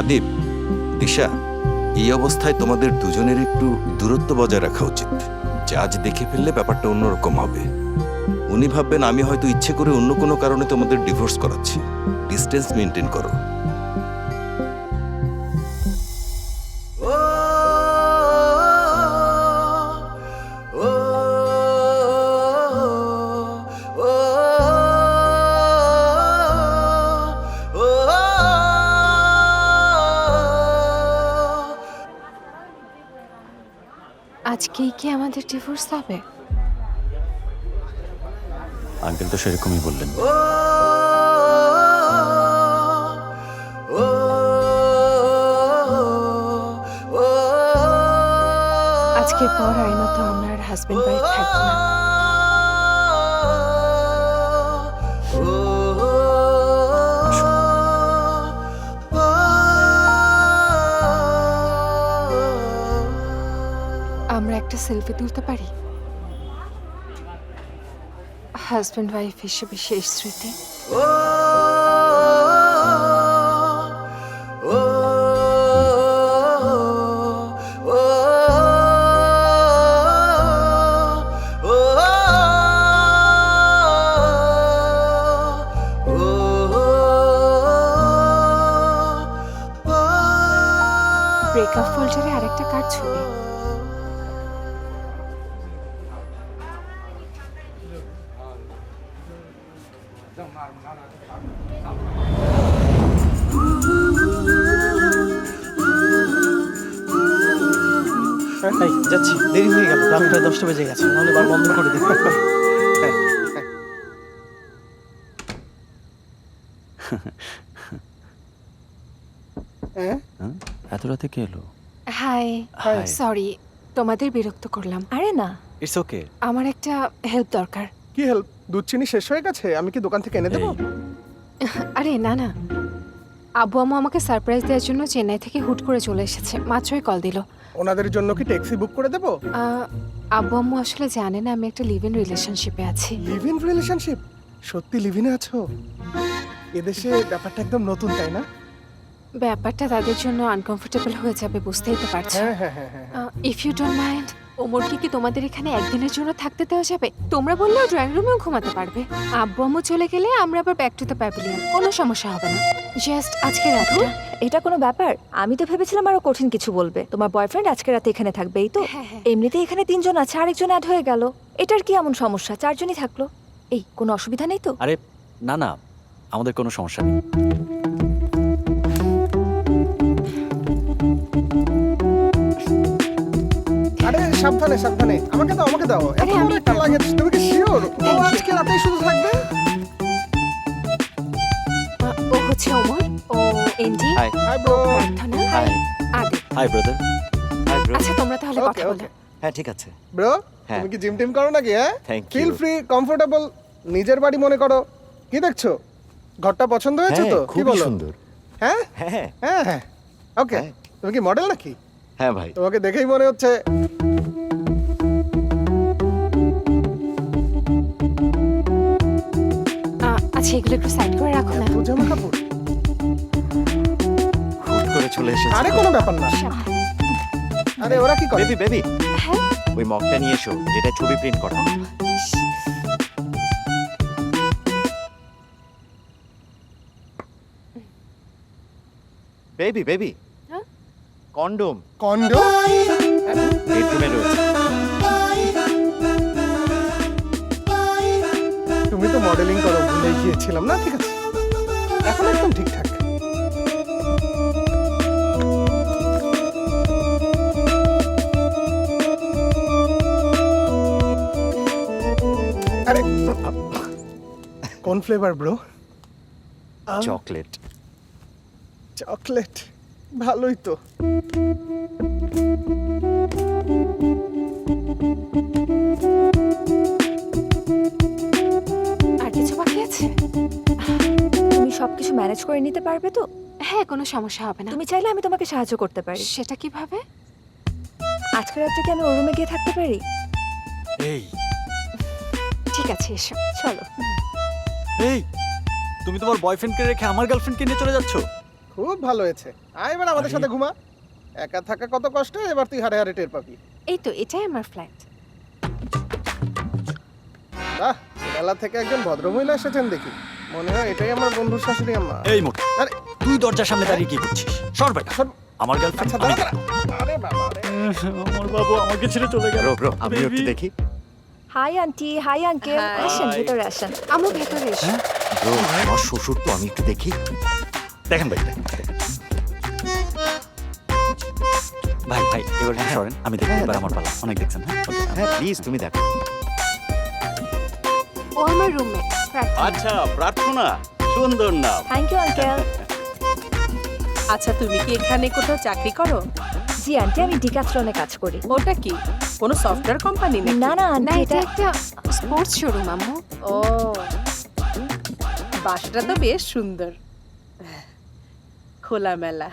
আদিব, দিশা, এই অবস্থায় তোমাদের দুজনের একটু দূরত্ব বজায় রাখা উচিত। জাজ দেখে ফেললে ব্যাপারটা অন্যরকম হবে। উনি ভাববেন আমি হয়তো ইচ্ছে করে অন্য কোনো কারণে তোমাদের ডিভোর্স করাচ্ছি। ডিস্টেন্স মেনটেন করো। আজকেই কি আমাদের ডিভোর্স হবে? আঙ্কেল তো সেরকমই বললেন। আজকের পর আইনত আমরা আর হাজবেন্ড ওয়াইফ থাকবো না। আমরা একটা সেলফি তুলতে পারি, হাজবেন্ড ওয়াইফ হিসেবে শেষ স্মৃতি। ব্রেকআপ ফোল্ডারে আরেকটা কার ছবি। যাচ্ছি, দেরি হয়ে গেল, রাত প্রায় 10টা বেজে গেছে, নাহলে বার বন্ধ করে দিন। এত রাতে কে এলো? High, Hi. সরি তোমাদের বিরক্ত করলাম। আরে না, ইটস ওকে। আমার একটা হেল্প দরকার। কি হেল্প? দুধ চিনি শেষ হয়ে গেছে, আমি কি দোকান থেকে এনে দেবো? আরে না না, আব্বু আম্মু আমাকে সারপ্রাইজ দেওয়ার জন্য চেন্নাই থেকে হুট করে চলে এসেছে, মাত্রই কল দিল। ওনাদের জন্য কি ট্যাক্সি বুক করে দেবো? আব্বু আম্মু আসলে জানে না আমি একটা লিভ ইন রিলেশনশিপে আছি। Live in relationship? সত্যি লিভ ইনে আছো? এদেশে ব্যাপারটা একদম নতুন, তাই না? ব্যাপারটা তাদের জন্য আনকমফোর্টেবল হয়ে যাবে, বুঝতেই তো পারছো। হ্যাঁ হ্যাঁ হ্যাঁ হ্যাঁ। ইফ ইউ ডোন্ট মাইন্ড, ওমরকে কি তোমাদের এখানে একদিনের জন্য থাকতে দেওয়া যাবে? তোমরা বললেও ড্রয়িং রুমেও ঘুমাতে পারবে। আব্বু আম্মু চলে গেলে আমরা আবার ব্যাক টু দ্য প্যাভিলিয়ন, কোনো সমস্যা হবে না। জাস্ট আজকে রাতটা। এটা কোনো ব্যাপার? আমি তো ভেবেছিলাম আরো কঠিন কিছু বলবে। তোমার বয়ফ্রেন্ড আজকে রাতে এখানে থাকবে, এই তো? হ্যাঁ, হ্যাঁ। এমনিতেই এখানে 3 জন আছে, আরেকজন অ্যাড হয়ে গেল। এটার কি এমন সমস্যা? 4 জনই থাকলো। এই কোনো অসুবিধা নেই তো? আরে না না, আমাদের কোনো সমস্যা নেই। আরে সাবধানে সাবধানে, আমাকে দাও আমাকে দাও। এত আরে, বড় আমি একটা লাগেজ, তুমি কি শিওর ও Thank you. আজকে রাতেই শুধু থাকবে? ও হচ্ছে ওমর, ও Andy, hi hi bro. Prarthana, hi Adi. Hi brother. Hi bro. আচ্ছা তোমরা তাহলে Okay, কথা বলো। okay. হ্যাঁ ঠিক আছে। ব্রো, হ্যাঁ। তুমি কি জিম টিম করো নাকি? হ্যাঁ, Thank you. Feel free, comfortable, নিজের বাড়ি মনে করো। কি দেখছো? ঘরটা পছন্দ হয়েছে তো? কি খুবই বলো? সুন্দর। হ্যাঁ হ্যাঁ হ্যাঁ হ্যাঁ। ওকে, হ্যাঁ। তুমি কি মডেল নাকি? হ্যাঁ ভাই। তোমাকে দেখেই মনে হচ্ছে। আচ্ছা এগুলো একটু সাইড করে রাখো না। এত জামা কাপড়? হুট করে চলে এসেছে। আরে কোনো ব্যাপার না। আরে ওরা কি করে? বেবি বেবি, হ্যাঁ, ওই মগটা নিয়ে এসো যেটা ছবি প্রিন্ট করা। বেবি বেবি, হ্যাঁ? Condom condo? বেডরুমে রয়েছে। তুমি তো মডেলিং করো, ভুলে গিয়েছিলাম না। ঠিক আছে, এখন একদম ঠিকঠাক। আরে কোন ফ্লেভার ব্রো? চকলেট। চকলেট? ভালোই তো। আর কিছু বাকি আছে? তুমি সবকিছু ম্যানেজ করে নিতে পারবে তো? হ্যাঁ, কোনো সমস্যা হবে না। তুমি চাইলে আমি তোমাকে সাহায্য করতে পারি। সেটা কিভাবে? আজকে রাত্রে কি আমি ওর রুমে গিয়ে থাকতে পারি? এই ঠিক আছে, এসো। চলো। এই, তুমি তোমার বয়ফ্রেন্ডকে রেখে আমার গার্লফ্রেন্ডকে নিয়ে চলে যাচ্ছ? খুব ভালো হয়েছে। আয় এবার আমাদের সাথে ঘুমা। একা থাকা কত কষ্ট, এবার তুই হারে হারে টের পাবি। এই তো এটাই আমার ফ্ল্যাট। বাহ, কেরালা থেকে একজন ভদ্রমহিলা এসেছেন দেখি। মনে হয় এটাই আমার বন্ধুর শাশুড়ি আম্মা। এই মোট, আরে তুই দরজার সামনে দাঁড়িয়ে কি করছিস? সর বেটা। সর। আমার গার্লফ্রেন্ড। আচ্ছা দাঁড়া দাঁড়া। আরে বাবা রে। আমার বাবু আমাকে ছেড়ে চলে গেল। ব্রো আমি একটু দেখি। Hi aunty, hi uncle, Hi. আসেন ভিতরে আসেন। আমু ভেতরে এসো। ব্রো আমার শ্বশুর তো, আমি একটু দেখি। দেখেন ভাই, দেখেন। ভাই ভাই এবার একটু সরেন, আমি দেখি। হ্যাঁ, এবার দেখো। আমার পালা। অনেক দেখছেন, হ্যাঁ? Okay, হ্যাঁ প্লিজ তুমি দেখো। ও আমার রুমমেট। আচ্ছা প্রার্থনা, সুন্দর নাম। Thank you uncle. আচ্ছা তুমি কি এখানে কোথাও চাকরি করো? জি আন্টি, আমি ডিকাথলনে কাজ করি। ওটা কি কোনো সফটওয়্যার কোম্পানি নাকি? না না না, আন্টি, এটা এটা একটা স্পোর্টস শোরুম আম্মু। ও বাসাটা তো বেশ সুন্দর, খোলামেলা।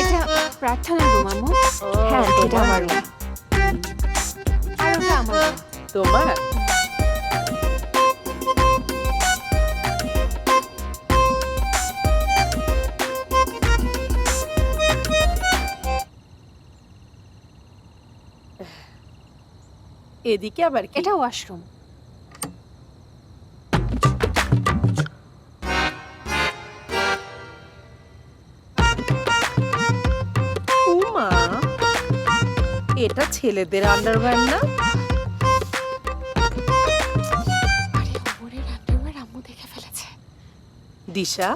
এটা প্রার্থনার রুম আম্মু। ও, হ্যাঁ আন্টি, এটা আমার room। আর ওটা আমার room। তোমার এদিকে আবার কি? এটা ওয়াশরুম। উমা, এটা ছেলেদের আন্ডারওয়্যার না? আরে ওপরের আন্ডারওয়্যার আম্মু দেখে ফেলেছে। দিশা,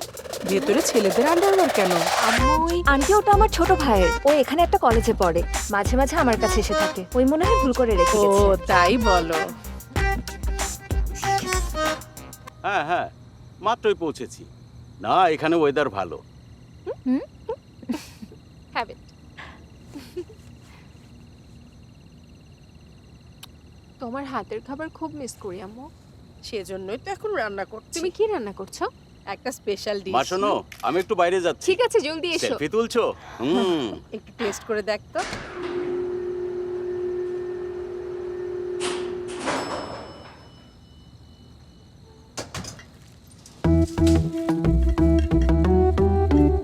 ভেতরে ছেলেদের আন্ডারওয়্যার কেন? আম্মু ওই আন্টি, ওটা আমার ছোট ভাইয়ের। ও এখানে একটা কলেজে পড়ে, মাঝে মাঝে আমার কাছে এসে থাকে। ওই মনে হয় ভুল করে রেখে ও গেছে। তাই বলো। হ্যাঁ হ্যাঁ, মাত্রই পৌঁছেছি। না এখানে ওয়েদার ভালো। হ্যাবিট। তোমার হাতের খাবার খুব মিস করি আম্মু। সেজন্যই তো এখন রান্না করছি। তুমি কি রান্না করছো? একটা স্পেশাল ডিশ। মা শোনো, আমি একটু বাইরে যাচ্ছি। ঠিক আছে, জলদি এসো। সেলফি তুলছো? একটু টেস্ট করে দেখ তো।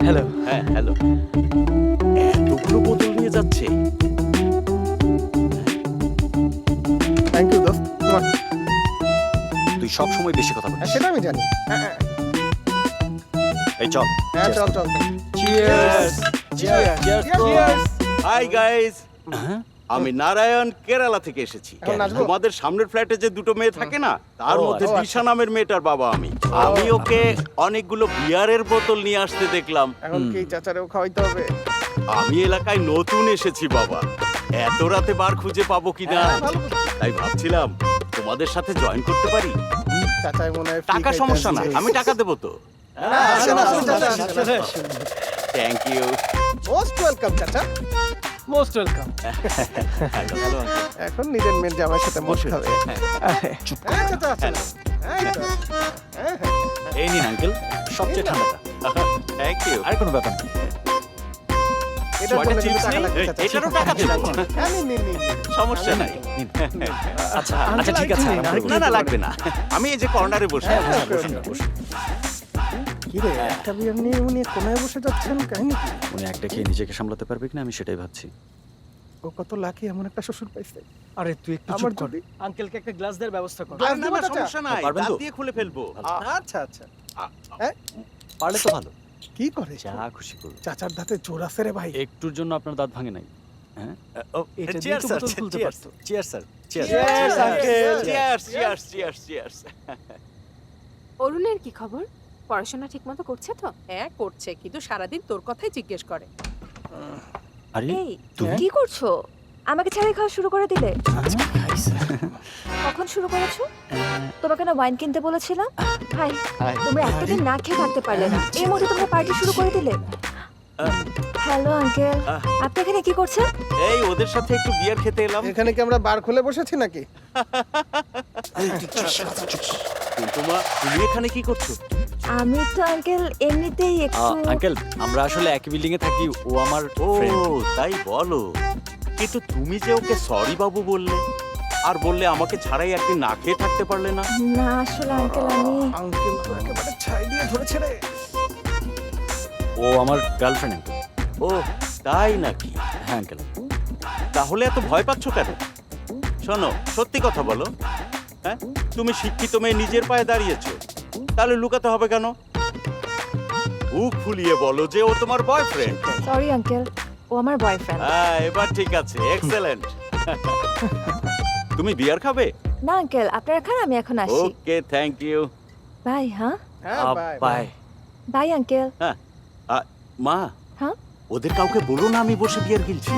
হ্যালো। হ্যাঁ হ্যালো। এতগুলো বোতল নিয়ে যাচ্ছে। থ্যাংক ইউ দোস্ত। তোমার তুই সব সময় বেশি কথা হ্যাঁ, বলিস। সেটা আমি জানি। হ্যাঁ হ্যাঁ এই চল। হ্যাঁ, চল চল। Cheers. Cheers. Cheers! Hi guys, হ্যাঁ? আমি নারায়ণ কেরালা থেকে এসেছি। এখন নাচবো? তোমাদের সামনের ফ্ল্যাটে যে দুটো মেয়ে থাকে না, তার ও, মধ্যে আচ্ছা। দিশা নামের মেয়েটার বাবা আমি। আমি ওকে অনেকগুলো বিয়ারের বোতল নিয়ে আসতে দেখলাম। এখন কি চাচারেও খাওয়াইতে হবে? আমি এলাকায় নতুন এসেছি বাবা, এত রাতে বার খুঁজে পাবো কিনা, হ্যাঁ, ভালো বুদ্ধি। তাই ভাবছিলাম তোমাদের সাথে জয়েন করতে পারি। চাচাই মনে হয় free টাকা খাইতে সমস্যা না, আসছে। আমি টাকা দেবো তো। আসেন, আসেন, চাচা, আসেন। Thank you. মোস্ট ওয়েলকাম চাচা। Most welcome. এখন নিজের মেয়ের জামাইয়ের সাথে মোস্ট খাবে। চুপ হ্যাঁ কর। চাচা, আসেন। এই তো। হ্যাঁ, হ্যাঁ। এই নিন আঙ্কেল, সবচেয়ে ঠান্ডাটা। Thank you. আর কোনো ব্যাপার না। এটার ছয়টা জন্য কিন্তু chips টাকা নেই? লাগবে চাচা। এটারও টাকা দেবো? হ্যাঁ, নিন, নিন, নিন। সমস্যা নাই। আচ্ছা আচ্ছা, ঠিক আছে। আরাম করে না না বসুন। লাগবে না, আমি এই যে কর্নারে বসে হ্যাঁ, আছি। হ্যাঁ, বসুন না, বসুন। কি রে, একটা বিয়ার নিয়ে উনি কোনায় বসে যাচ্ছেন, কাহিনী কি? উনি একটা খেয়ে নিজেকে সামলাতে পারবে কিনা আমি সেটাই ভাবছি। ও কত লাকি এমন একটা শ্বশুর পাইছে। আরে তুই একটু আমার চুপ কর। যদি আঙ্কেলকে একটা গ্লাস দেওয়ার ব্যবস্থা কর। গ্লাস না দেবো না চাচা? সমস্যা নাই, পারবেন দাঁত তো? দিয়ে খুলে ফেলবো। আচ্ছা আচ্ছা। পারলে তো ভালো। কি করে? যা খুশি করুন। চাচার দাঁতে জোর আছে রে ভাই। একটুর জন্য আপনার দাঁত ভাঙে নাই? হ্যাঁ? এটা দিয়ে চিয়ার্স তো স্যার, বোতল খুলতে চিয়ার্স, পারতো। Cheers sir, cheers. Cheers, uncle. Cheers cheers cheers cheers. অরুণের কি খবর? পড়াশোনা ঠিকমতো করছে তো? হ্যাঁ করছে, কিন্তু সারাদিন তোর কথাই জিজ্ঞেস করে। আরে এই তুমি? কি করছো? আমাকে ছাড়াই খাওয়া শুরু করে দিলে? কখন শুরু করেছো? তোমাকে না ওয়াইন কিনতে বলেছিলাম। ভাই, তোমরা একটা দিন না খেয়ে থাকতে পারলে না, এর মধ্যে তোমরা পার্টি শুরু করে দিলে। হ্যালো আঙ্কেল, আপনি এখানে কি করছেন? এই ওদের সাথে একটু বিয়ার খেতে এলাম। এখানে কি আমরা বার খুলে বসেছি নাকি? কিন্তু মা, তুমি এখানে কি করছো? আমি তো আঙ্কেল এমনিতেই একটু আঙ্কেল, আমরা আসলে একই বিল্ডিং এ থাকি। ও আমার ও ফ্রেন্ড। তাই বলো, কিন্তু তুমি যে ওকে সরি বাবু বললে। আর বললে আমাকে ছাড়াই একদিন না খেয়ে থাকতে পারলে না। না আসলে আঙ্কেল আমি আঙ্কেল তো একেবারে ছাই দিয়ে ধরেছে রে। ও আমার গার্লফ্রেন্ড আঙ্কেল। ও তাই নাকি? হ্যাঁ আঙ্কেল। তাহলে এত ভয় পাচ্ছ কেন? শোনো, সত্যি কথা বলো, হ্যাঁ তুমি শিক্ষিত মেয়ে, নিজের পায়ে দাঁড়িয়েছো, তাহলে লুকাতে হবে কেন? মুখ ফুলিয়ে বলো যে ও তোমার বয়ফ্রেন্ড। সরি আঙ্কেল, ও আমার বয়ফ্রেন্ড। হ্যাঁ এবার ঠিক আছে, এক্সেলেন্ট। তুমি বিয়ার খাবে? না আঙ্কেল, আপনারা খান, আমি এখন আসি। ওকে, থ্যাংক ইউ। বাই। হ্যাঁ হ্যাঁ বাই বাই। Bye uncle. হ্যাঁ মা, হ্যাঁ? ওদের কাউকে বলো না আমি বসে বিয়ার গিলছি।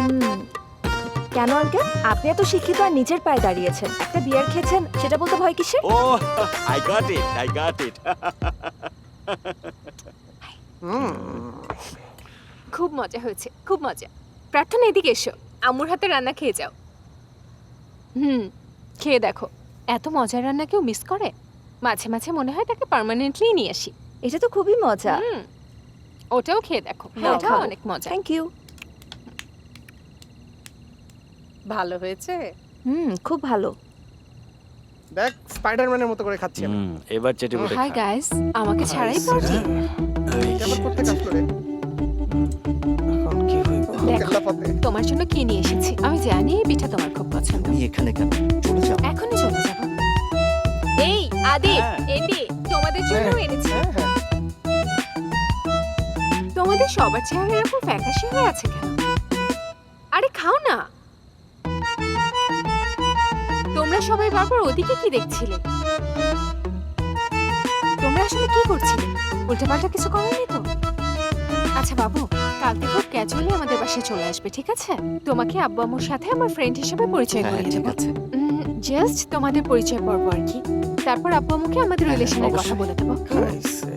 কেন আঙ্কেল? আপনি এত শিক্ষিত আর নিজের পায়ে দাঁড়িয়েছেন, একটা বিয়ার খেয়েছেন, সেটা বলতে ভয় কিসের? ও আই গট ইট। খুব মজা হয়েছে, খুব মজা। প্রার্থনা এদিকে এসো, আম্মুর হাতে রান্না খেয়ে যাও। খেয়ে দেখো, এত মজার রান্না কেউ মিস করে? মাঝে মাঝে মনে হয় তাকে পার্মানেন্টলি নিয়ে আসি। এটা তো খুবই মজা। ওটাও খেয়ে দেখো, নাও, ওটাও খাবো। অনেক মজা। Thank you. ভালো হয়েছে। খুব ভালো। দেখ স্পাইডারম্যানের মতো করে খাচ্ছি আমি। এবার চেটে পুটে হাই গাইস, আমাকে ছাড়াই পার্টি। কেমন করতে কাজ করে এখন কি হইব? দেখো কেল্লা পথে তোমার জন্য কি নিয়ে এসেছি। আমি জানি এই পিঠা তোমার খুব পছন্দ। তুমি এখানে কেন? চলে যাও। এখনই চলে যাব। এই আদি, হ্যাঁ। এন্ডি, তোমাদের জন্য এনেছি। হ্যাঁ হ্যাঁ তোমাদের সবার চেহারা এরকম ফ্যাকাশে হয়ে আছে কেন? আরে খাও না। তোমরা সবাই বারবার ওদিকে কি দেখছিলে? তোমরা আসলে কি করছিলে? উল্টোপাল্টা কিছু করোনি তো? আচ্ছা বাবু, কাল থেকে খুব ক্যাজুয়ালি আমাদের বাসায় চলে আসবে, ঠিক আছে? তোমাকে আব্বু আম্মুর সাথে আমার ফ্রেন্ড হিসেবে পরিচয় হ্যাঁ করিয়ে ঠিক দেবো। আছে। জাস্ট তোমাদের পরিচয় পর্ব আর কি। তারপর আব্বু আম্মুকে আমাদের রিলেশনের কথা অবশ্যই। বলে দেবো। খাইছে।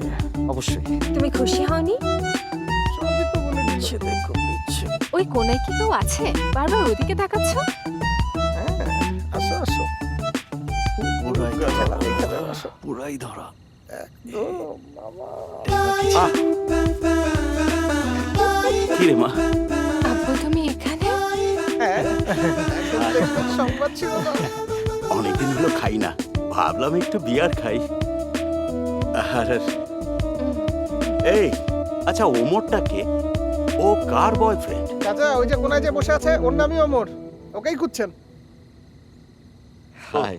অবশ্যই। তুমি খুশি হওনি? সবই তো বলে দিচ্ছি। ইচ্ছে দেখো ইচ্ছে। ওই কোনায় কি কেউ আছে? বারবার ওদিকে তাকাচ্ছ? হ্যাঁ আসো আসো। পুরাই খেলা ধরা। দেখে যাও, আসো। পুরাই ধরা। ও বাবা। কি রে মা? আব্বু তুমি এখানে? হ্যাঁ একদম দেখবেন সংবাদ ছিল না। অনেকদিন হলো খাই না, ভাবলাম একটু বিয়ার খাই। আর এই আচ্ছা, ওমরটা কে? ও কার বয়ফ্রেন্ড? চাচা ওই যে কোনায় যে বসে আছে, ওর নামই ওমর। ওকেই খুঁজছেন? হাই।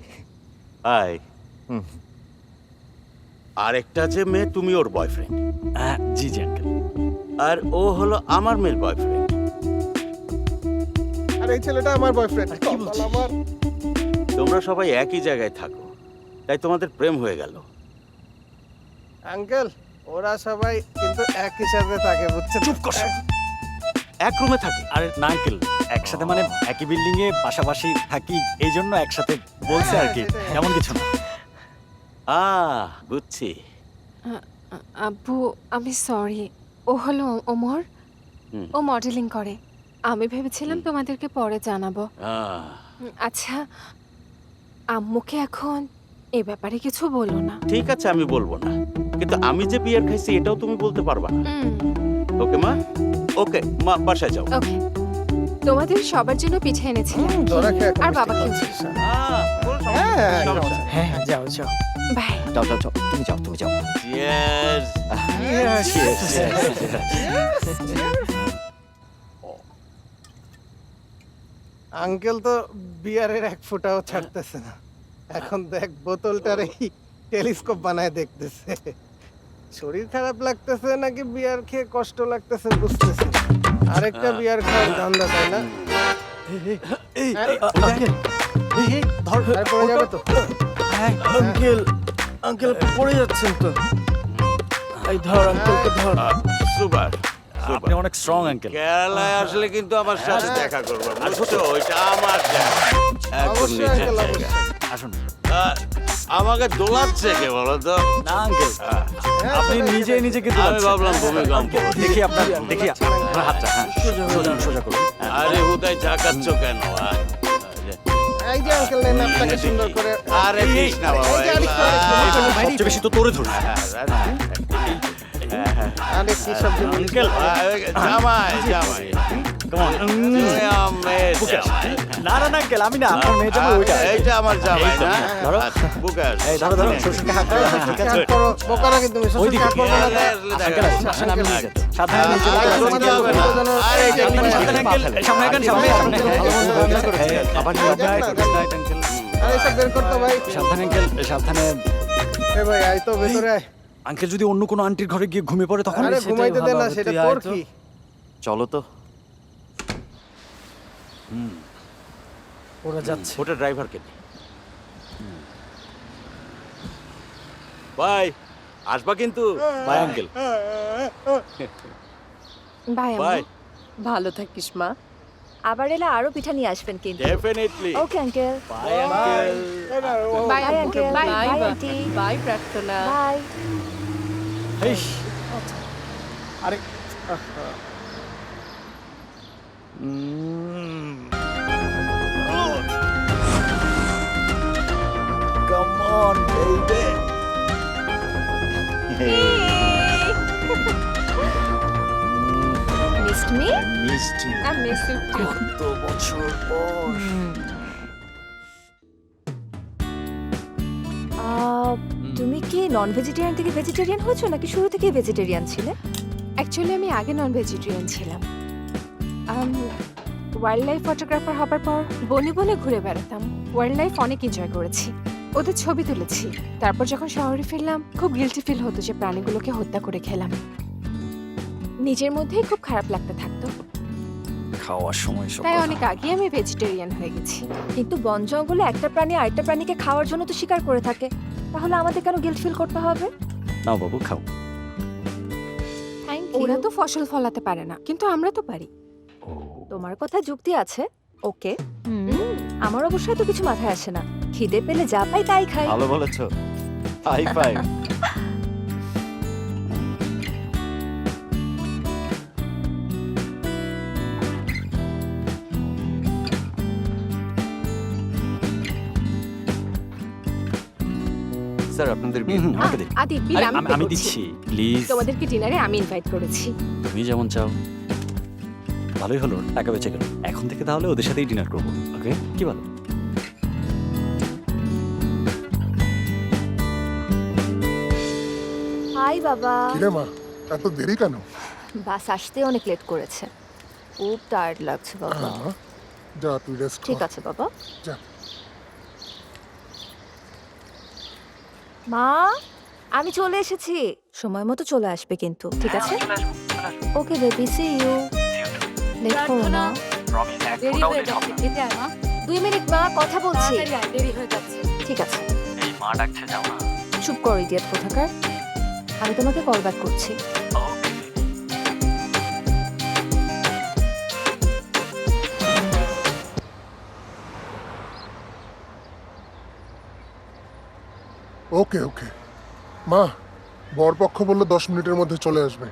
হাই। হুম। আরেকটা যে মেয়ে, তুমি ওর বয়ফ্রেন্ড, জি জি আঙ্কেল। আর ও হলো আমার মেয়ের বয়ফ্রেন্ড। আর এই ছেলেটা আমার বয়ফ্রেন্ড। কি বলছিস? আমার তোমরা সবাই একই জায়গায় থাকো, তাই তোমাদের প্রেম হয়ে গেল। আঙ্কেল, ওরা সবাই কিন্তু এক হিসাবে থাকে, বুঝছেন? চুপ কর সব। এক রুমে থাকে? আরে না আঙ্কেল, একসাথে মানে একই বিল্ডিং এ পাশাপাশি থাকি, এই জন্য একসাথে বলছে আর কি, সেটাই। এমন কিছু না। বুঝছি। আব্বু আমি সরি। ও হলো ওমর। হুম। ও মডেলিং করে। আমি ভেবেছিলাম তোমাদেরকে পরে জানাবো। আচ্ছা, আম্মুকে এখন এ ব্যাপারে কিছু বলো না। ঠিক আছে, আমি বলবো না, কিন্তু আমি যে বিয়ার খাইছি এটাও তুমি বলতে পারবা না। ওকে মা? ওকে মা, বাসায় যাও। ওকে, তোমাদের সবার জন্য পিঠে এনেছিলাম। তোরা খেয়ে আর বাবাকেও। কোনো সমস্যা হ্যাঁ, নেই, একদম। সমস্যা নেই। হ্যাঁ যাও যাও। বাই। যাও যাও যাও। তুমি যাও তুমি যাও। Cheers! আঙ্কেল তো বিয়ারের এক ফোঁটাও ছাড়তেছে না। এখন দেখ বোতলটার এই টেলিস্কোপ বানায় দেখতেছে। শরীর খারাপ লাগতেছে নাকি বিয়ার খেয়ে কষ্ট লাগতেছে বুঝতেছে না। আরেকটা বিয়ার খাওয়ার ধান্দা, তাই না? এই আরে, আঙ্কেল। এই ধর। আর পড়ে যাবে তো। আঙ্কেল আঙ্কেল পড়ে যাচ্ছেন তো। এই ধর আঙ্কেলকে ধর। সুপার আপনি অনেক স্ট্রং আঙ্কেল। কেরালায় আসলে কিন্তু আমার সাথে দেখা করবো, বুঝছো? ওইটা আমার জায়গা, এখন অবশ্যই নিজের আঙ্কেল, জায়গা। অবশ্যই। আসুন। আমাকে দোলাচ্ছে কে বলো তো? না আঙ্কেল, আপনি নিজে নিজেকে আমি দোলাচ্ছেন। ভাবলাম ভূমিকম্প। দেখি আপনার হাতটা, হ্যাঁ সোজা করুন। আরে হুদাই ঝাঁকাচ্ছ কেন? এই যে আঙ্কেল নেন আপনাকে সুন্দর করে। আরে দিস না বাবা, এই যে আরেকটু, এগুলা। সবচেয়ে বেশি তো তোরে ধরে। আরে কি সব যে বলিস আঙ্কেল, না। জামাই জামাই Come on. না না না আঙ্কেল আমি না আমার মেয়ে জামাই ওইটা এইটা আমার জামাই না ধরো। বুকে আসো। এই ধরো ধরো শ্বশুরকে হাত করো হ্যাঁ, ঠিক আছে হাত করো, বোকা নাকি তুমি? শ্বশুরকে ওইদিকে। হাত করবে না তো? আঙ্কেল আসেন আমি নিয়ে যাচ্ছি সাবধানে নিয়ে যাবেন। আরে, করতে হবে না। আরে, এইটা কি সাবধানে, সাবধানে আঙ্কেল সামনে আঙ্কেল সামনে সামনে আবার নিয়ে যাবেন। আরে, এসব বের করতো ভাই। সাবধানে আঙ্কেল সাবধানে এ ভাই, আয় তো ভেতরে আয়। আঙ্কেল যদি অন্য কোনো আন্টির ঘরে গিয়ে ঘুমিয়ে পড়ে তখন আরে, ঘুমাইতে দে না, সেটা তোর কি? চলো তো। ওরা যাচ্ছে ওটা ড্রাইভারকে দে। বাই আসবা কিন্তু বাই আঙ্কেল বাই বাই ভালো থাকিস মা। আবার এলে আরো পিঠা নিয়ে আসবেন কিন্তু। Definitely okay uncle. Bye uncle bye bye uncle. Bye bye bye aunty. Bye Prarthana. Bye. ইস আরে, come on baby missed me? মিষ্টি আই মিস ইউ টু। কত বছর পর তুমি কি নন ভেজিটেরিয়ান থেকে ভেজিটেরিয়ান হয়েছো নাকি শুরু থেকেই ভেজিটেরিয়ান ছিলে? অ্যাকচুয়ালি আমি আগে নন ভেজিটেরিয়ান ছিলাম। ওয়াইল্ড লাইফ ফটোগ্রাফার হবার পর বনে বনে ঘুরে বেড়াতাম। ওয়াইল্ড লাইফ অনেক এনজয় করেছি, ওদের ছবি তুলেছি। তারপর যখন শহরে ফিরলাম খুব গিল্টি ফিল হতো যে প্রাণীগুলোকে হত্যা করে খেলাম। নিজের মধ্যেই খুব খারাপ লাগতে থাকতো, খাওয়ার সময় সব তাই কথা। অনেক আগে আমি ভেজিটেরিয়ান হয়ে গেছি। কিন্তু বন জঙ্গলে একটা প্রাণী আরেকটা প্রাণীকে খাওয়ার জন্য তো শিকার করে থাকে, তাহলে আমাদের কেন গিল্ট ফিল করতে হবে? নাও বাবু খাও থ্যাংক ওরা ইউ। তো ফসল ফলাতে পারে না, কিন্তু আমরা তো পারি। তোমার কথা যুক্তি আছে, ওকে। আমার অবশ্যই তো কিছু মাথায় আসে না, খিদে পেলে যা পাই তাই খাই। ভালো বলেছো। High five. স্যার আপনাদের হুম, হুম, আমাকে দিন। আদি বিল আরে, আমি আমি pay আমি করছি। দিচ্ছি প্লিজ তোমাদেরকে ডিনারে আমি ইনভাইট করেছি। তুমি যেমন চাও ভালোই হলো টাকা বেঁচে গেল এখন থেকে তাহলে ওদের সাথেই ডিনার করবো ওকে কি বলো হাই বাবা। কিরে মা এত দেরি কেন? বাস আসতে অনেক লেট করেছে, খুব টায়ার্ড লাগছে বাবা। মা, যা তুই রেস্ট ঠিক কর। আছে বাবা। যা। মা, আমি চলে এসেছি, সময় মতো চলে আসবে কিন্তু, ঠিক আছে? Okay baby, see you. Late করো না। দেরি হয়ে যাচ্ছে, খেতে আয় মা। 2 মিনিট মা, কথা বলছি। তাড়াতাড়ি আয়, দেরি হয়ে যাচ্ছে। ঠিক আছে। এই মা ডাকছে যাও না চুপ করো ইডিয়েট কোথাকার, আমি তোমাকে কল ব্যাক করছি। ওকে ওকে মা, বরপক্ষ বললো 10 মিনিটের মধ্যে চলে আসবে।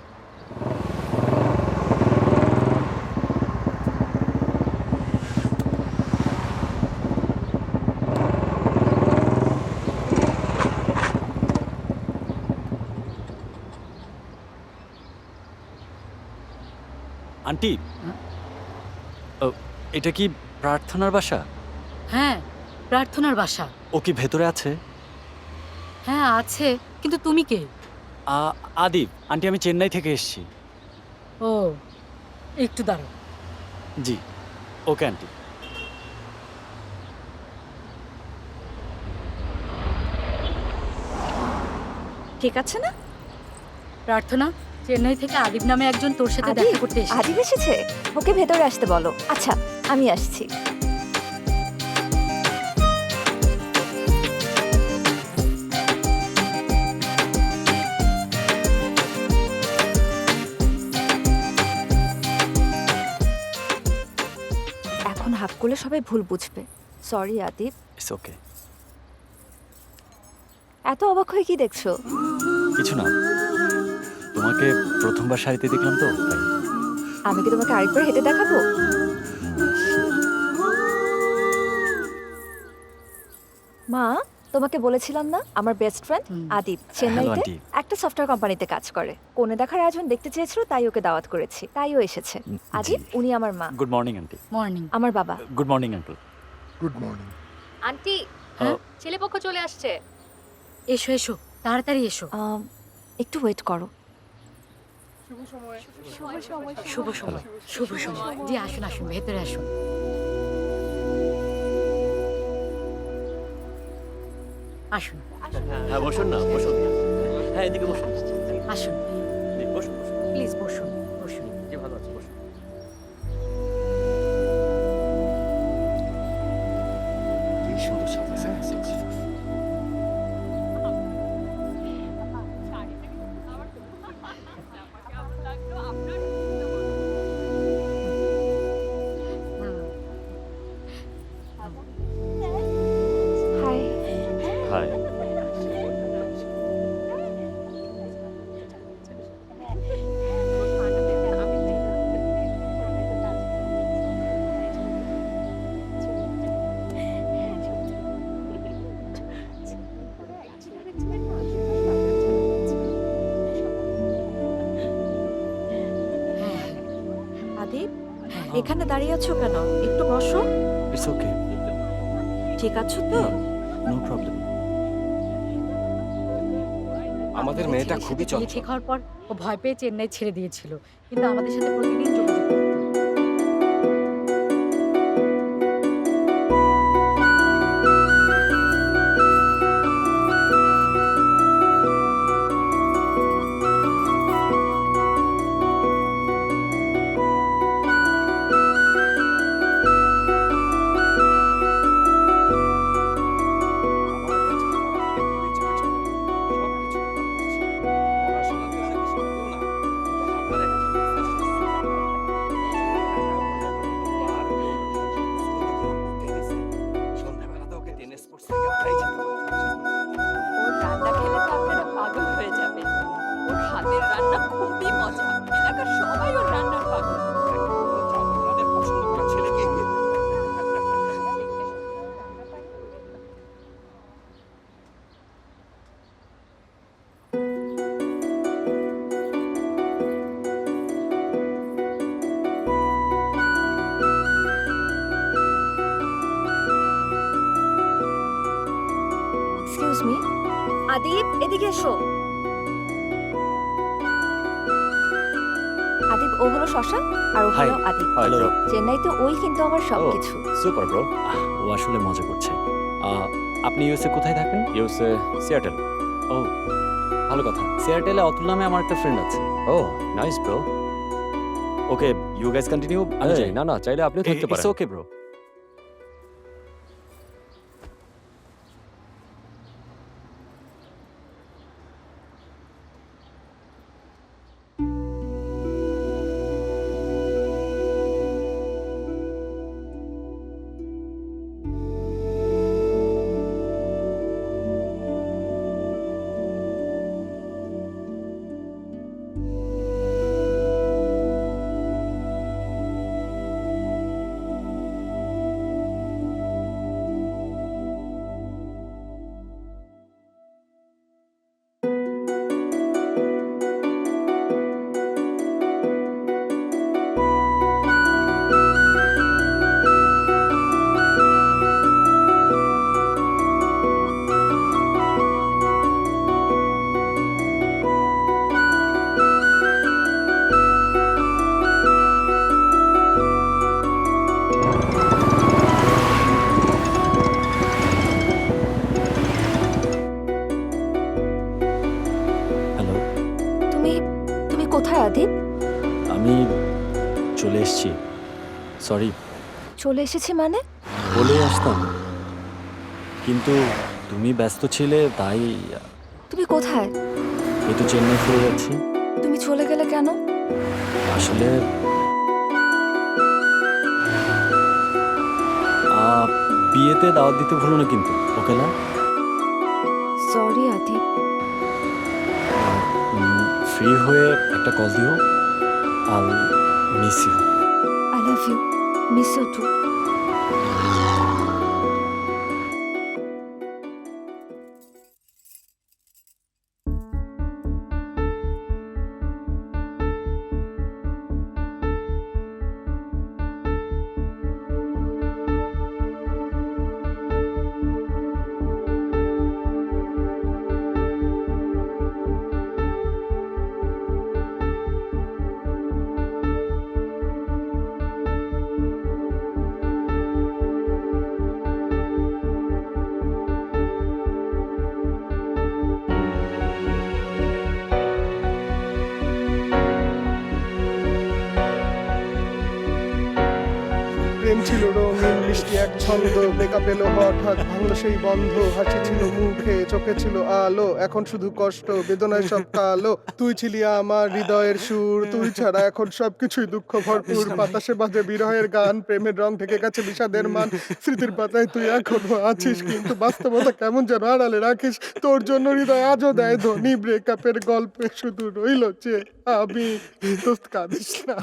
আন্টি ও, এটা কি প্রার্থনার বাসা হ্যাঁ, প্রার্থনার বাসা। ও কি ভেতরে আছে হ্যাঁ আছে, কিন্তু তুমি কে? আদিব আন্টি আমি চেন্নাই থেকে এসেছি ও, একটু দাঁড়াও। জি ওকে আন্টি ঠিক আছে না? প্রার্থনা, চেন্নাই থেকে আদিব নামে একজন তোর সাথে আদিব? দেখা করতে এসেছে। আদিব এসেছে? ওকে ভেতরে আসতে বলো। আচ্ছা, আমি আসছি। এখন হাফ করলে সবাই ভুল বুঝবে। সরি আদিব। ইটস ওকে এত অবাক হয়ে কি দেখছো? কিছু না তোমাকে প্রথমবার শাড়িতে দেখলাম তো তাই আমি কি তোমাকে আরেকবার হেঁটে দেখাবো? মা, তোমাকে বলেছিলাম না আমার বেস্ট ফ্রেন্ড হুম। আদিব চেন্নাইতে আন্টি। একটা সফটওয়্যার কোম্পানিতে কাজ করে। কোণে দেখার আয়োজন দেখতে চেয়েছিল, তাই ওকে দাওয়াত করেছি, তাই ও এসেছে। আদিপ, উনি আমার মা। Good morning aunty. মর্নিং। আমার বাবা। Good morning uncle. Good morning. Aunty হ্যাঁ? ছেলেপক্ষ চলে আসছে। এসো এসো, তাড়াতাড়ি এসো। একটু ওয়েট করো। শুভ সময়, শুভ সময়। জি আসুন আসুন, ভেতরে আসুন। আসুন হ্যাঁ বসুন না, বসুন। হ্যাঁ এদিকে বসুন। আসুন, বসুন বসুন। প্লিজ বসুন বসুন। জি ভালো আছে, বসুন। কি সুন্দর সাজিয়েছে। হাই। হাই। আদিপ, এখানে দাঁড়িয়ে আছো কেন? একটু বসো। ইটস ওকে, ঠিক আছো তো? No problem. আমাদের মেয়েটা খুবই ছেলে চঞ্চল। ঠিক হওয়ার পর ও ভয় পেয়ে চেন্নাই ছেড়ে দিয়েছিল, কিন্তু আমাদের সাথে প্রতিদিন যোগাযোগ করতো। ওর রান্না খেলে তো আপনারা পাগল হয়ে যাবেন। ওর হাতের রান্না খুবই মজা, এলাকার সবাই ওর রান্নার পাগল। এক্সকিউজ মি, আদিপ এদিকে এসো। আদিপ, ও হলো শশাঙ্ক আর ও Hi. হলো আদিপ। হ্যালো। চেন্নাইতে ওই কিন্তু আমার সবকিছু। Super bro. ও আসলে মজা করছে। আপনি ইউএসএ কোথায় থাকেন? USA Seattle. ও ভালো কথা। সিয়াটেলে অতুল নামে আমার একটা ফ্রেন্ড আছে। Oh nice bro. Okay, you guys continue. আমি যাই। না না, চাইলে আপনিও থাকতে ইটস পারেন। Okay bro. হ্যালো, তুমি কোথায় আদিপ? আমি চলে এসেছি। সরি। চলে এসেছি মানে? বলেই আসতাম, কিন্তু তুমি ব্যস্ত ছিলে, তাই তুমি কোথায়? এই তো চেন্নাই ফিরে যাচ্ছি। তুমি চলে গেলে কেন? আসলে বিয়েতে দাওয়াত দিতে ভুলো না কিন্তু, ওকে না? সরি আদিপ। ফ্রি হয়ে একটা কল দিও। I miss you. I love you, miss you too. বৃষ্টি এক ছন্দ, ব্রেকআপ এলো হঠাৎ, ভাঙলো সেই বন্ধ, হাসি ছিল মুখে, চোখে ছিল আলো, এখন শুধু কষ্ট, বেদনায় সব কালো। তুই ছিলি আমার হৃদয়ের সুর, তুই ছাড়া এখন সবকিছুই দুঃখ ভরপুর, বাতাসে বাজে বিরহের গান, প্রেমের রং থেকে গেছে বিষাদের মান, স্মৃতির পাতায় তুই এখনো আছিস, কিন্তু বাস্তবতা কেমন যেন আড়ালে রাখিস, তোর জন্য হৃদয় আজও দেয় ধ্বনি, ব্রেকআপের গল্পে শুধু রইল যে আমি। দোস্ত কাঁদিস না।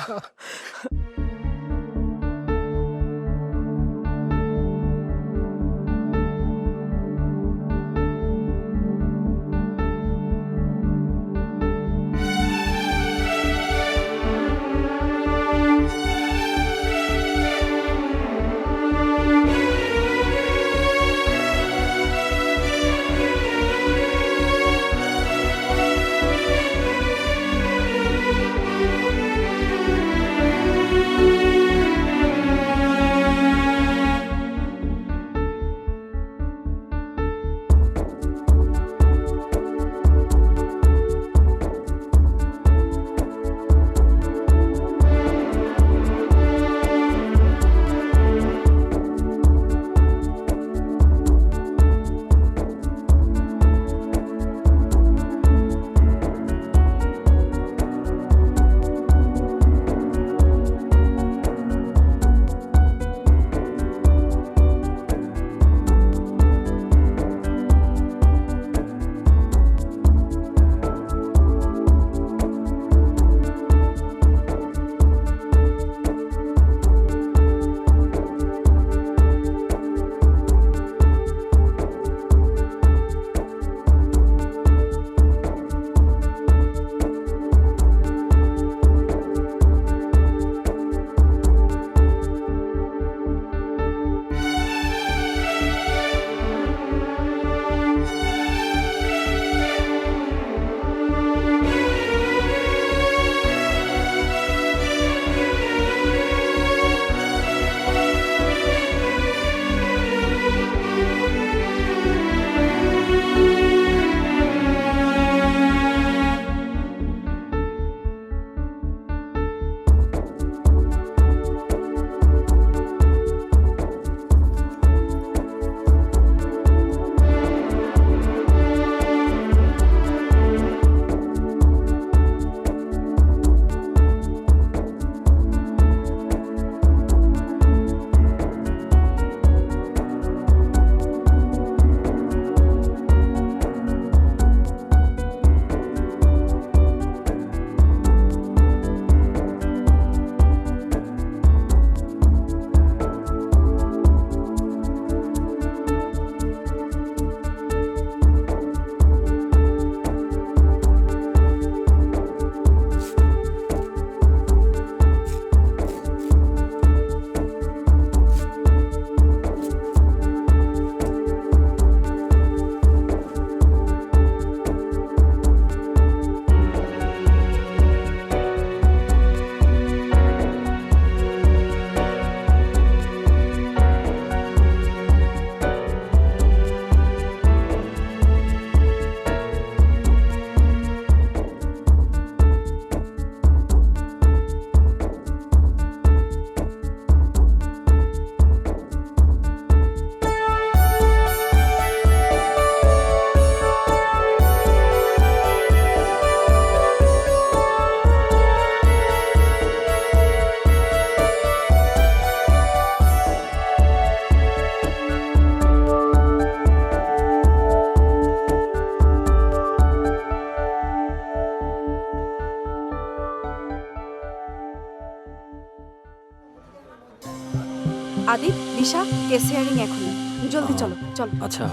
আদিপ, দিশা, কেস হিয়ারিং এখনই। জলদি চলো চলো। আচ্ছা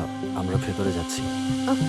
আমরা ভেতরে যাচ্ছি। ওকে।